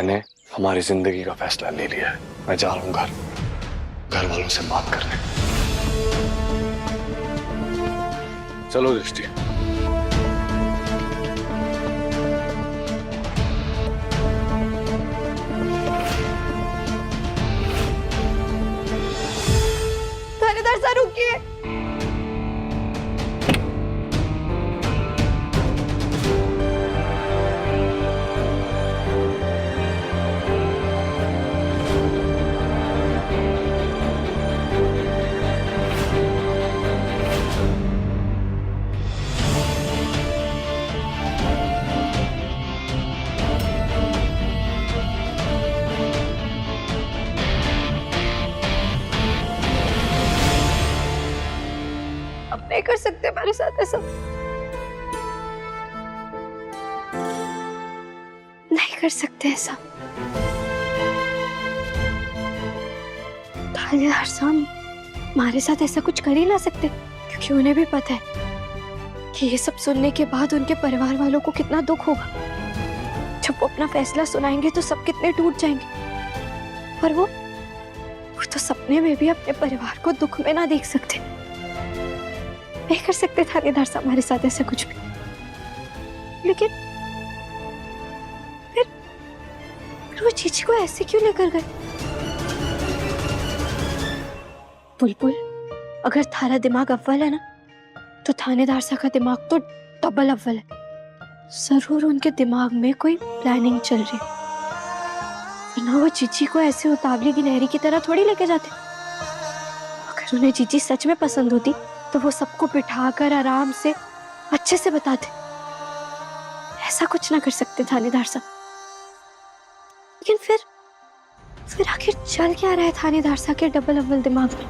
मैंने हमारी जिंदगी का फैसला ले लिया है। मैं जा रहा हूं घर वालों से बात करने। चलो दृष्टि। थानेदार साहब रुकिए। नहीं कर सकते मेरे साथ ऐसा, नहीं कर सकते ऐसा। थानेदार साहब हमारे साथ ऐसा कुछ कर ही ना सकते, क्योंकि उन्हें भी पता है कि ये सब सुनने के बाद उनके परिवार वालों को कितना दुख होगा। जब वो अपना फैसला सुनाएंगे तो सब कितने टूट जाएंगे। पर वो तो सपने में भी अपने परिवार को दुख में ना देख सकते। नहीं कर सकते थानेदार साहब हमारे साथ ऐसा कुछ भी। लेकिन फिर वो चीची को ऐसे क्यों लेकर गए? बुलबुल, अगर थारा दिमाग अव्वल है ना, तो थानेदार साहब का दिमाग तो डबल अव्वल है। जरूर उनके दिमाग में कोई प्लानिंग चल रही है, वरना वो चीची को ऐसे उतावली गिलहरी की तरह थोड़ी लेके जाते। अगर उन्हें चीची सच में पसंद होती तो वो सबको बिठाकर आराम से अच्छे से बताते। ऐसा कुछ ना कर सकते थानेदार साहब। लेकिन फिर आखिर चल क्या रहा है थानेदार साहब के डबल अव्वल दिमाग में?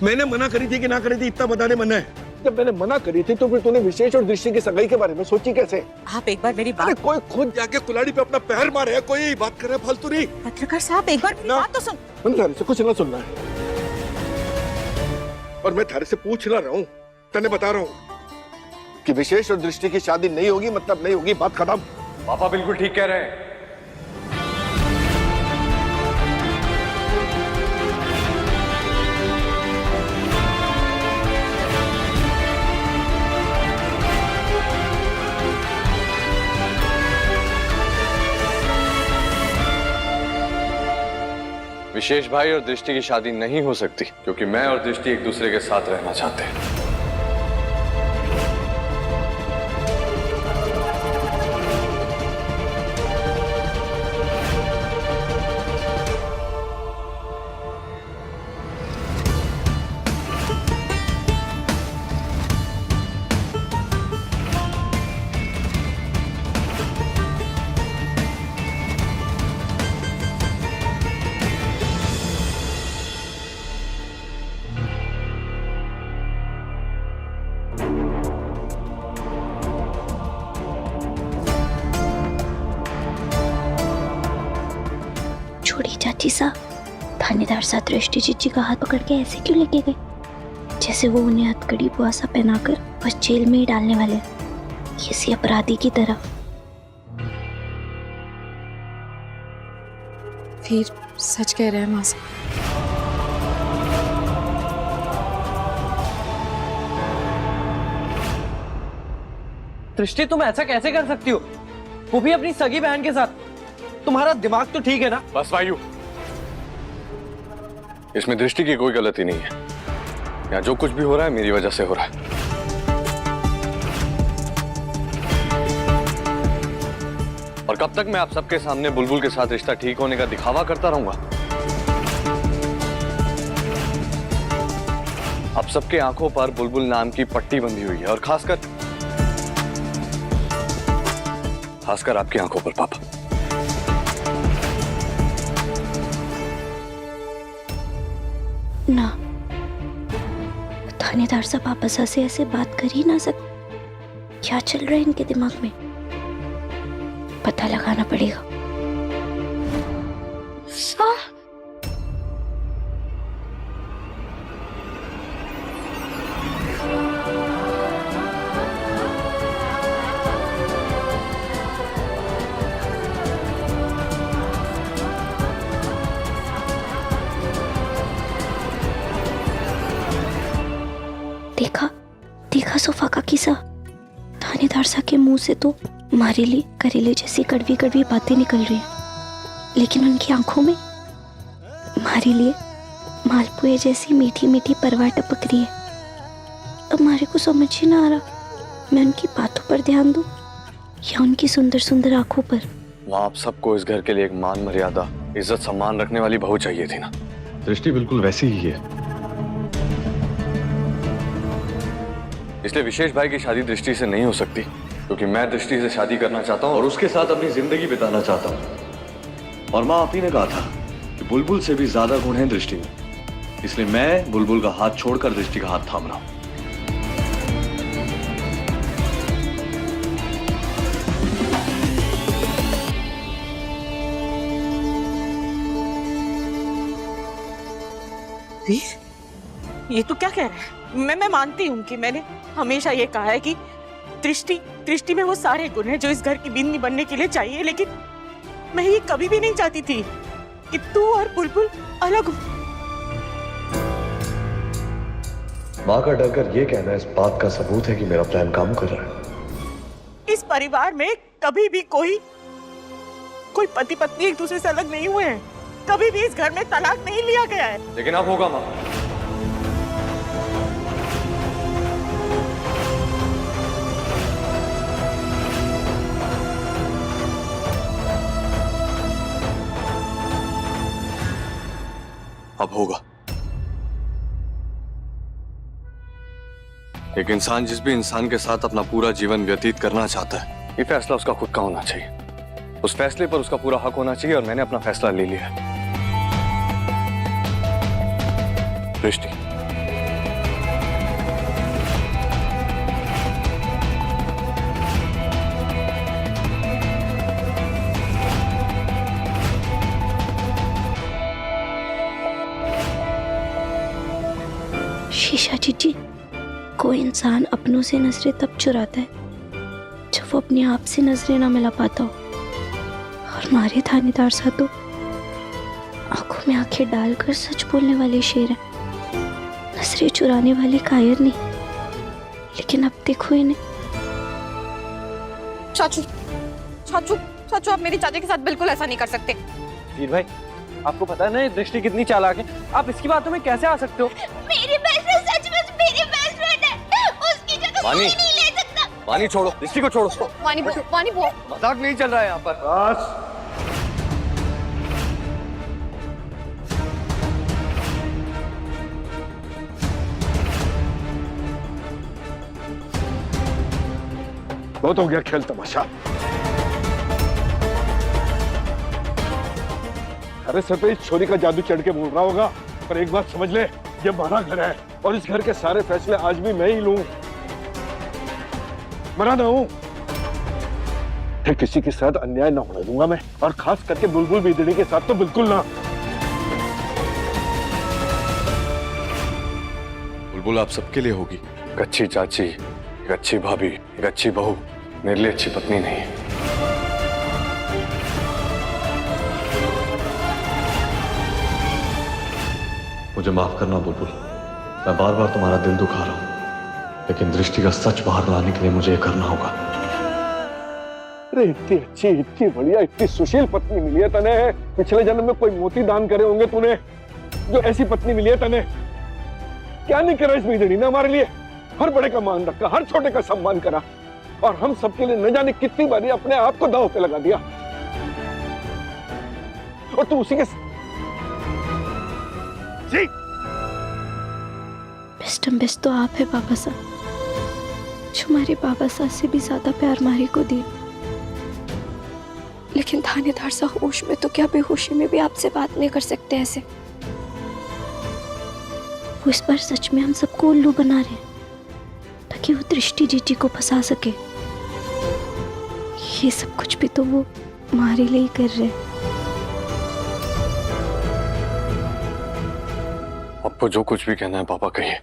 मैंने मना करी थी कि ना करी थी, इतना बताने मना है। जब मैंने मना करी थी तो फिर तूने विशेष और दृष्टि की सगाई के बारे में सोची कैसे? आप एक बार मेरी बात। अरे कोई खुद जाके कुल्हाड़ी पे अपना पैर मारे, कोई बात करे फालतू नहीं। पत्रकार साहब एक बार मेरी बात तो सुन। मैंने थारे से कुछ ना सुनना है, और मैं थारे से पूछ ना रहा हूँ, तने बता रहा हूँ कि विशेष और दृष्टि की शादी नहीं होगी मतलब नहीं होगी, बात खत्म। पापा बिल्कुल ठीक कह रहे हैं। विशेष भाई और दृष्टि की शादी नहीं हो सकती, क्योंकि मैं और दृष्टि एक दूसरे के साथ रहना चाहते हैं। छोड़ी चाची साहब, थानेदार साहब दृष्टि चीची का हाथ पकड़ के ऐसे क्यों लेके गए, जैसे वो उन्हें हथकड़ी बुआसा पहनाकर बस जेल में ही डालने वाले, किसी अपराधी की तरह। फिर सच कह रहे हैं माँ साहब। दृष्टि, तुम ऐसा कैसे कर सकती हो, वो भी अपनी सगी बहन के साथ? तुम्हारा दिमाग तो ठीक है ना? बस वायु, इसमें दृष्टि की कोई गलती नहीं है। यहाँ जो कुछ भी हो रहा है मेरी वजह से हो रहा है। और कब तक मैं आप सबके सामने बुलबुल के साथ रिश्ता ठीक होने का दिखावा करता रहूंगा? आप सबके आंखों पर बुलबुल नाम की पट्टी बंधी हुई है, और खासकर आपकी आंखों पर पापा। ना, थानेदार साहब आपस से ऐसे बात कर ही ना सकते। क्या चल रहा है इनके दिमाग में, पता लगाना पड़ेगा। देखा सोफा का किस्सा? थानेदार सा के मुंह से तो हमारे लिए करेले जैसी कड़वी कड़वी बातें निकल रही हैं, लेकिन उनकी आंखों में हमारे लिए मालपुए जैसी मीठी मीठी परवाह टपक रही है। अब हमारे को समझ ही ना आ रहा मैं उनकी बातों पर ध्यान दूं या उनकी सुंदर सुंदर आंखों पर। वहाँ आप सबको इस घर के लिए एक मान मर्यादा इज्जत सम्मान रखने वाली बहू चाहिए थी ना। दृष्टि बिल्कुल वैसी ही है, इसलिए विशेष भाई की शादी दृष्टि से नहीं हो सकती, क्योंकि मैं दृष्टि से शादी करना चाहता हूँ और उसके साथ अपनी जिंदगी बिताना चाहता हूँ। और माँ आप ही ने कहा था कि बुलबुल से भी ज्यादा गुण है दृष्टि में, इसलिए मैं बुलबुल का हाथ छोड़कर दृष्टि का हाथ थाम रहा हूँ। वीर, ये तो क्या कह रहा है? मैं मानती हूँ कि मैंने हमेशा ये कहा है कि दृष्टि में वो सारे गुण हैं जो इस घर की बिन्नी बनने के लिए चाहिए, लेकिन मैं ये कभी भी नहीं चाहती थी कि तू और बुलबुल अलग हो। माँ का डर कर ये कहना इस बात का सबूत है कि मेरा प्लान काम कर रहा है। इस परिवार में कभी भी कोई पति पत्नी एक दूसरे से अलग नहीं हुए हैं, कभी भी इस घर में तलाक नहीं लिया गया है। लेकिन अब होगा माँ। अब होगा। एक इंसान जिस भी इंसान के साथ अपना पूरा जीवन व्यतीत करना चाहता है, ये फैसला उसका खुद का होना चाहिए। उस फैसले पर उसका पूरा हक होना चाहिए और मैंने अपना फैसला ले लिया है। दृष्टि, शीशा जीजी, कोई इंसान अपनों से नजरें तब चुराता है जब वो अपने आप से नजरें ना मिला पाता हो। और हमारे थानेदार साहब तो आंखों में आंखें डालकर सच बोलने वाले शेर हैं, नजरें चुराने वाले कायर नहीं। लेकिन अब देखो इन्हें। चाचू चाचू चाचू, आप मेरी चाची के साथ बिल्कुल ऐसा नहीं कर सकते। वीर भाई, आपको पता है ना ये दृष्टि कितनी चालाक है, आप इसकी बातों में कैसे आ सकते हो? मेरी बेस्ट फ्रेंड सचमुच मेरी बेस्ट फ्रेंड है, उसकी जगह कोई नहीं ले सकता। वानी छोड़ो, दृष्टि को छोड़ो। वानी वो मजाक नहीं चल रहा है यहाँ पर। बस बहुत हो गया खेल तमाशा। अरे सर पे इस छोरी का जादू चढ़ के बोल रहा होगा, पर एक बात समझ ले, ये हमारा घर है और इस घर के सारे फैसले आज भी मैं ही लूं। मना ना हूं, फिर किसी के साथ अन्याय ना होने दूंगा मैं, और खास करके बुलबुल बिदड़ी के साथ तो बिल्कुल ना। बुलबुल आप सबके लिए होगी एक अच्छी चाची, एक अच्छी भाभी, एक अच्छी बहू, मेरे लिए अच्छी पत्नी नहीं है। मुझे माफ करना बुलबुल, मैं बार बार तुम्हारा दिल दुखा रहा हूं, लेकिन दृष्टि का सच बाहर लाने के लिए मुझे ये करना होगा। अरे इतनी अच्छी, इतनी बढ़िया, इतनी सुशील पत्नी मिली है तने। पिछले जन्म में कोई मोती दान करे होंगे तूने, जो ऐसी पत्नी मिली है तने। क्या नहीं करा इस बिदड़ी ने हमारे लिए? हर बड़े का मान रखा, हर छोटे का सम्मान करा, और हम सबके लिए न जाने कितनी बारी अपने आप को दांव पे लगा दिया। और तू उसी के जी बेस्ट तो आप है बाबा साहब, जो हमारे बाबा साहब से भी ज्यादा प्यार हमारे को दिए। लेकिन थानेदार साहब होश में तो क्या बेहोशी में भी आपसे बात नहीं कर सकते ऐसे। वो इस बार सच में हम सबको उल्लू बना रहे हैं ताकि वो दृष्टि जीजी को फंसा सके। ये सब कुछ भी तो वो हमारे लिए ही कर रहे हैं। आपको जो कुछ भी कहना है पापा कहिए,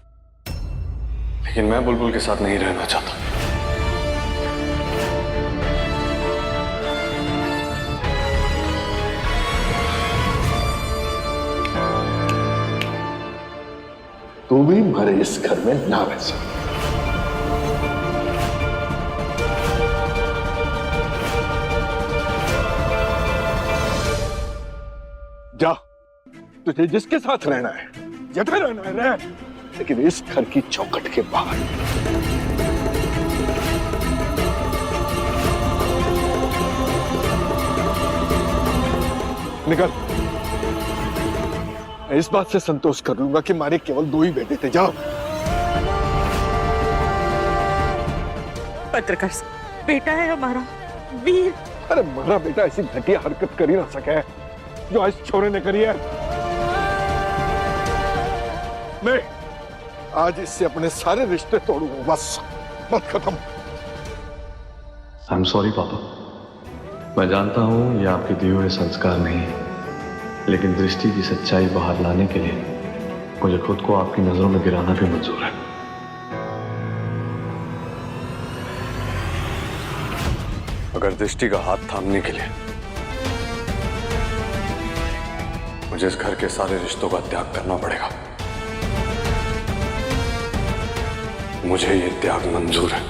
लेकिन मैं बुलबुल के साथ नहीं रहना चाहता। तू भी हमारे इस घर में ना रह सकती। तुझे जिसके साथ रहना है, जगह रहना है रह, लेकिन इस घर की चौखट के बाहर। निकल। मैं इस बात से संतोष कर लूंगा कि हमारे केवल 2 ही बेटे थे। जाओ। पत्रकार साहब, बेटा है हमारा वीर। अरे हमारा बेटा ऐसी घटिया हरकत कर ही ना सके जो इस छोरे ने करी है। मैं आज इससे अपने सारे रिश्ते तोड़ूंगा, बस बात खत्म। आई एम सॉरी पापा, मैं जानता हूं ये आपके दिए हुए संस्कार नहीं है, लेकिन दृष्टि की सच्चाई बाहर लाने के लिए मुझे खुद को आपकी नजरों में गिराना भी मंजूर है। अगर दृष्टि का हाथ थामने के लिए मुझे इस घर के सारे रिश्तों का त्याग करना पड़ेगा, मुझे ये त्याग मंजूर है।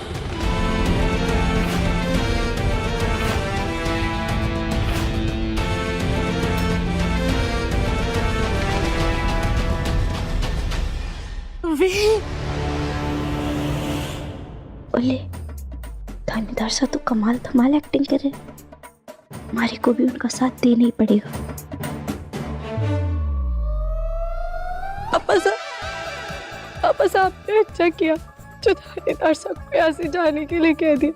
बोले थानेदार साहब तो कमाल धमाल एक्टिंग कर रहे, हमारे को भी उनका साथ देना ही पड़ेगा। पापा साहब आपने अच्छा किया जो थानेदार साहब को यहाँ से जाने के लिए कह दिया।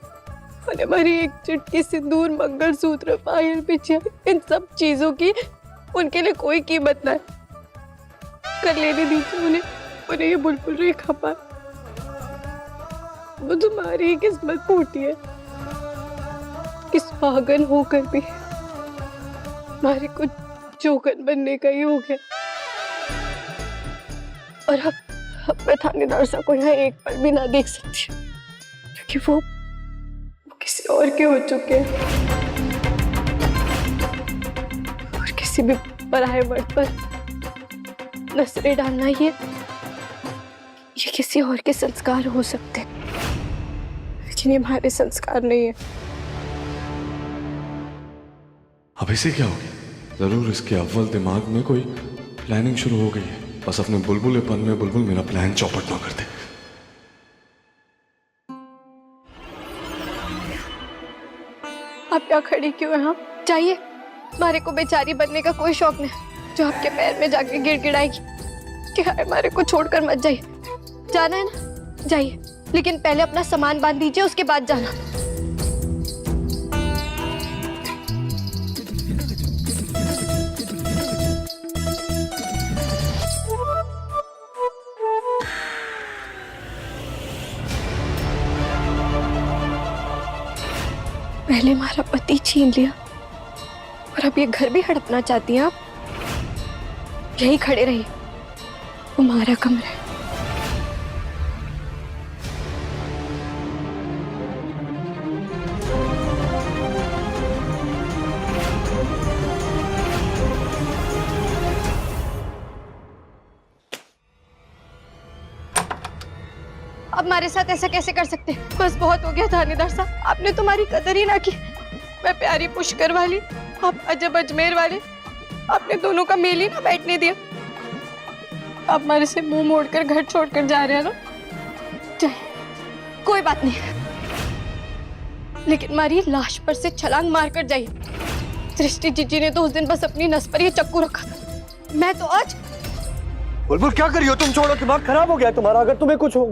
और हमारी एक चुटकी सिंदूर, मंगलसूत्र, पायल, बिछिया, इन सब चीजों की उनके लिए कोई कीमत ना है। कर लेने दीजिए उन्हें ये बुलबुल रेखा पर। वो तुम्हारी ही किस्मत फूटी है कि सुहागन होकर भी हमारे को जोगन बनने का ही हो गया। और अब मैं थानेदार साहब को यहाँ एक पल भी ना देख सकती, क्योंकि वो किसी और के हो चुके हैं और किसी भी पराये मर्द पर नजरें डालना ये किसी और के संस्कार हो सकते हैं, लेकिन ये हमारे संस्कार नहीं है। अब इसे क्या हो गया? जरूर इसके अव्वल दिमाग में कोई प्लानिंग शुरू हो गई है। बस अपने बुलबुलेपन में बुलबुल मेरा प्लान चौपट ना कर दे। आप क्या खड़ी क्यों हैं? हाँ जाइए, हमारे को बेचारी बनने का कोई शौक नहीं जो आपके पैर में जाके गिड़गिड़ाएगी। क्या है, हमारे को छोड़कर मत जाइए। जाना है ना जाइए, लेकिन पहले अपना सामान बांध दीजिए, उसके बाद जाना। पहले हमारा पति छीन लिया और अब ये घर भी हड़पना चाहती हैं आप। यहीं खड़े रहिए, वो हमारा कमरा है। अब हमारे साथ ऐसा कैसे कर सकते हैं? बस बहुत हो गया थानेदार साहब, आपने तुम्हारी कदर ही ना की। मैं प्यारी पुष्कर वाली, आप अजब अजमेर वाले, आपने दोनों का मेल ही ना बैठने दिया। आप हमारे से मुंह मोड़कर घर छोड़कर जा रहे हैं ना? जाइए, कोई बात नहीं, लेकिन हमारी लाश पर से छलांग मारकर जाइए। दृष्टि जीजी ने तो उस दिन बस अपनी नस पर ये चक्कू रखा था, मैं तो आज। बुलबुल क्या करी हो तुम? छोड़ो, दिमाग खराब हो गया तुम्हारा। अगर तुम्हें कुछ हो